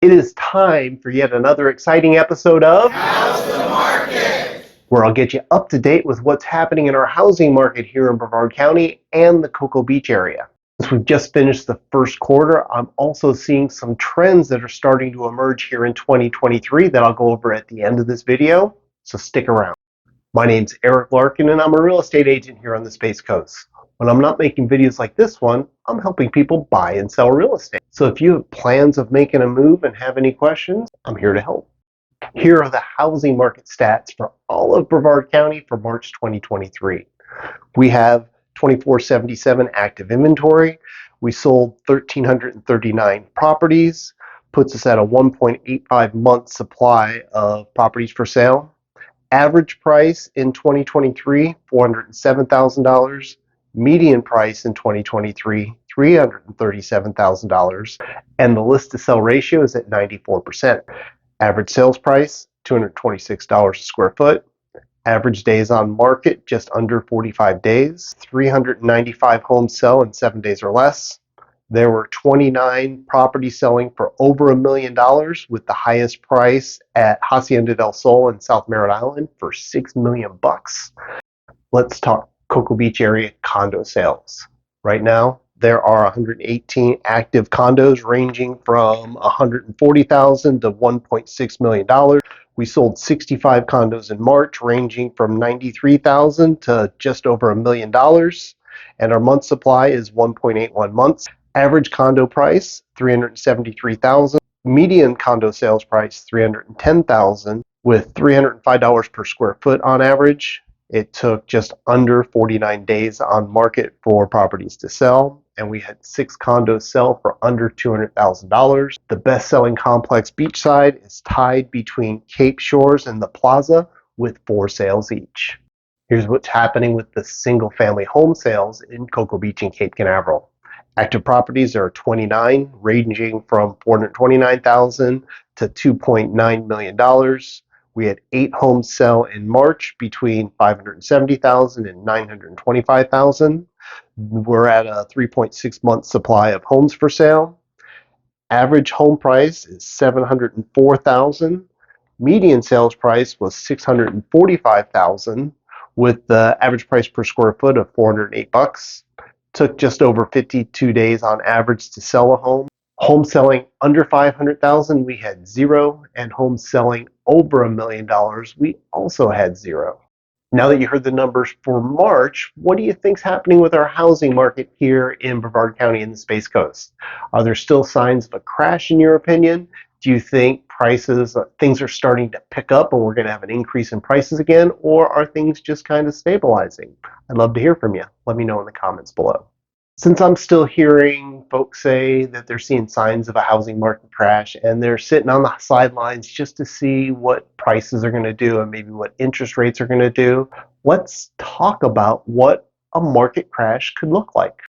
It is time for yet another exciting episode of How's the market? Where I'll get you up to date with what's happening in our housing market here in Brevard County and the Cocoa Beach area. Since we've just finished the first quarter, I'm also seeing some trends that are starting to emerge here in 2023 that I'll go over at the end of this video, so stick around. My name's Eric Larkin and I'm a real estate agent here on the Space Coast. When I'm not making videos like this one, I'm helping people buy and sell real estate. So if you have plans of making a move and have any questions, I'm here to help. Here are the housing market stats for all of Brevard County for March 2023. We have 2477 active inventory. We sold 1,339 properties, puts us at a 1.85 month supply of properties for sale. Average price in 2023, $407,000. Median price in 2023, $337,000. And the list to sell ratio is at 94%. Average sales price, $226 a square foot. Average days on market, just under 45 days. 395 homes sell in 7 days or less. There were 29 properties selling for over $1 million, with the highest price at Hacienda del Sol in South Merritt Island for $6 million. Let's talk Cocoa Beach area condo sales. Right now, there are 118 active condos ranging from $140,000 to $1.6 million. We sold 65 condos in March ranging from $93,000 to just over $1 million. And our month supply is 1.81 months. Average condo price, $373,000. Median condo sales price, $310,000, with $305 per square foot on average. It took just under 49 days on market for properties to sell, and we had 6 condos sell for under $200,000. The best-selling complex beachside is tied between Cape Shores and the Plaza with 4 sales each. Here's what's happening with the single-family home sales in Cocoa Beach and Cape Canaveral. Active properties are 29, ranging from $429,000 to $2.9 million. We had 8 homes sell in March between $570,000 and $925,000. We're at a 3.6 month supply of homes for sale. Average home price is $704,000. Median sales price was $645,000, with the average price per square foot of $408. Took just over 52 days on average to sell a home. Home selling under $500,000, we had 0, and homes selling over $1 million, we also had 0. Now that you heard the numbers for March, what do you think's happening with our housing market here in Brevard County and the Space Coast? Are there still signs of a crash in your opinion? Do you think things are starting to pick up and we're going to have an increase in prices again, or are things just kind of stabilizing? I'd love to hear from you. Let me know in the comments below. Since I'm still hearing folks say that they're seeing signs of a housing market crash and they're sitting on the sidelines just to see what prices are going to do and maybe what interest rates are going to do, let's talk about what a market crash could look like.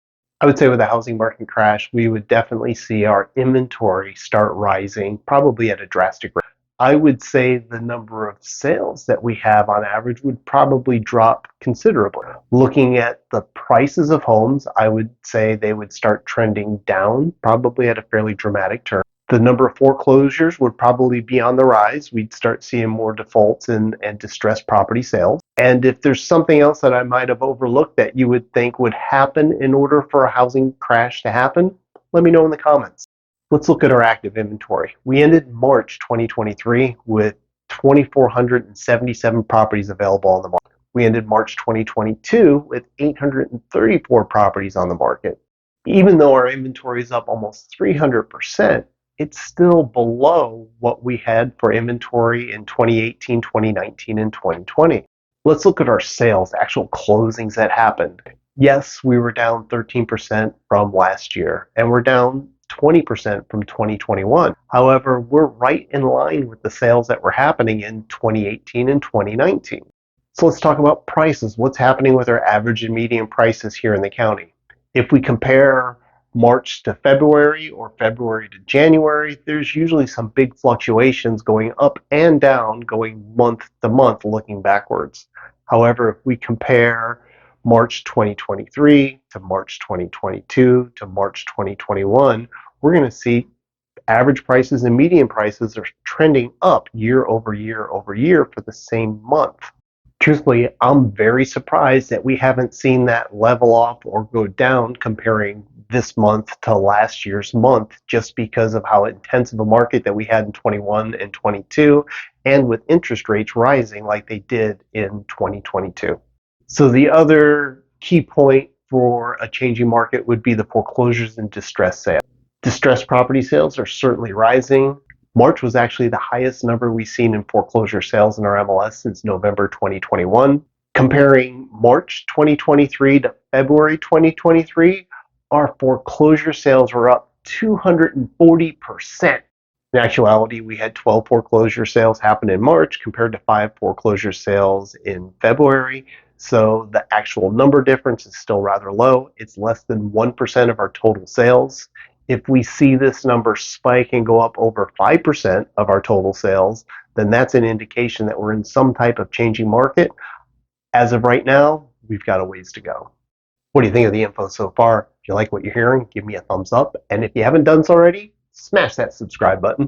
I would say with a housing market crash, we would definitely see our inventory start rising, probably at a drastic rate. I would say the number of sales that we have on average would probably drop considerably. Looking at the prices of homes, I would say they would start trending down, probably at a fairly dramatic turn. The number of foreclosures would probably be on the rise. We'd start seeing more defaults and distressed property sales. And if there's something else that I might have overlooked that you would think would happen in order for a housing crash to happen, let me know in the comments. Let's look at our active inventory. We ended March 2023 with 2,477 properties available on the market. We ended March 2022 with 834 properties on the market. Even though our inventory is up almost 300%, it's still below what we had for inventory in 2018, 2019, and 2020. Let's look at our sales, actual closings that happened. Yes, we were down 13% from last year, and we're down 20% from 2021. However, we're right in line with the sales that were happening in 2018 and 2019. So let's talk about prices. What's happening with our average and median prices here in the county? If we compare March to February or February to January, there's usually some big fluctuations going up and down, going month to month, looking backwards. However, if we compare March 2023 to March 2022 to March 2021, we're going to see Average prices and median prices are trending up year over year over year for the same month. Truthfully, I'm very surprised that we haven't seen that level off or go down comparing this month to last year's month, just because of how intense of a market that we had in 21 and 22, and with interest rates rising like they did in 2022. So the other key point for a changing market would be the foreclosures and distress sales. Distressed property sales are certainly rising. March was actually the highest number we've seen in foreclosure sales in our MLS since November 2021. Comparing March 2023 to February 2023, our foreclosure sales were up 240%. In actuality, we had 12 foreclosure sales happen in March compared to 5 foreclosure sales in February. So the actual number difference is still rather low. It's less than 1% of our total sales. If we see this number spike and go up over 5% of our total sales, then that's an indication that we're in some type of changing market. As of right now, we've got a ways to go. What do you think of the info so far? If you like what you're hearing, give me a thumbs up. And if you haven't done so already, smash that subscribe button.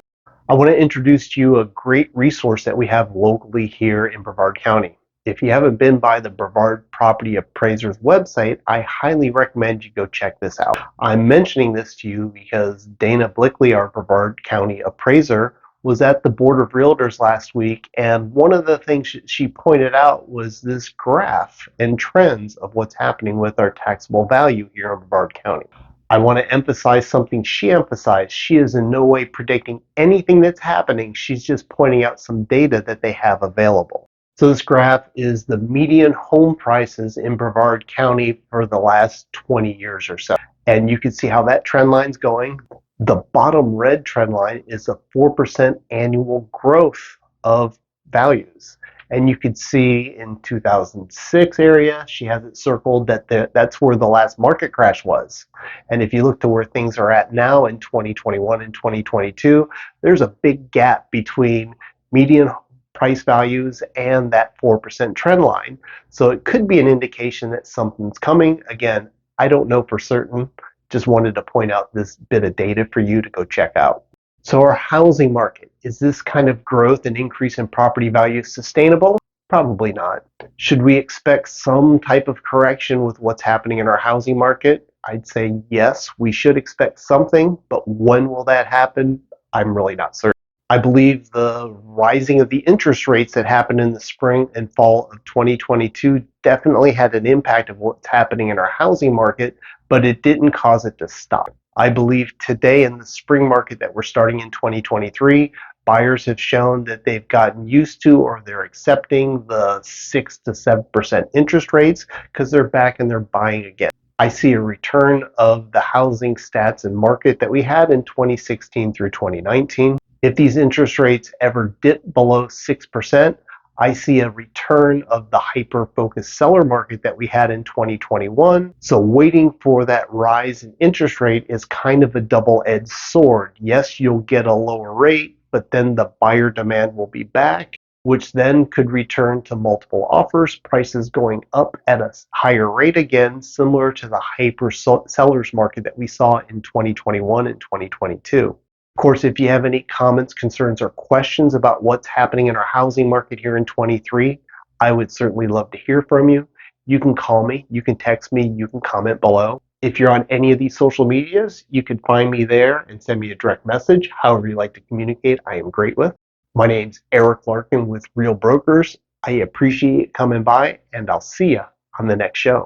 I want to introduce to you a great resource that we have locally here in Brevard County. If you haven't been by the Brevard Property Appraisers website, I highly recommend you go check this out. I'm mentioning this to you because Dana Blickley, our Brevard County appraiser, was at the Board of Realtors last week, and one of the things she pointed out was this graph and trends of what's happening with our taxable value here in Brevard County. I want to emphasize something she emphasized. She is in no way predicting anything that's happening. She's just pointing out some data that they have available. So this graph is the median home prices in Brevard County for the last 20 years or so. And you can see how that trend line's going. The bottom red trend line is a 4% annual growth of values. And you could see in 2006 area, she has it circled that that's where the last market crash was. And if you look to where things are at now in 2021 and 2022, there's a big gap between median price values and that 4% trend line. So it could be an indication that something's coming. Again, I don't know for certain. Just wanted to point out this bit of data for you to go check out. So our housing market, is this kind of growth and increase in property values sustainable? Probably not. Should we expect some type of correction with what's happening in our housing market? I'd say yes, we should expect something, but when will that happen? I'm really not certain. I believe the rising of the interest rates that happened in the spring and fall of 2022 definitely had an impact of what's happening in our housing market, but it didn't cause it to stop. I believe today in the spring market that we're starting in 2023, buyers have shown that they've gotten used to or they're accepting the 6 to 7% interest rates because they're back and they're buying again. I see a return of the housing stats and market that we had in 2016 through 2019. If these interest rates ever dip below 6%, I see a return of the hyper-focused seller market that we had in 2021. So waiting for that rise in interest rate is kind of a double-edged sword. Yes, you'll get a lower rate, but then the buyer demand will be back, which then could return to multiple offers, prices going up at a higher rate again, similar to the hyper sellers market that we saw in 2021 and 2022. Of course, if you have any comments, concerns, or questions about what's happening in our housing market here in 23, I would certainly love to hear from you. You can call me, you can text me, you can comment below. If you're on any of these social medias, you can find me there and send me a direct message. However you like to communicate, I am great with. My name's Eric Larkin with Real Brokers. I appreciate coming by, and I'll see you on the next show.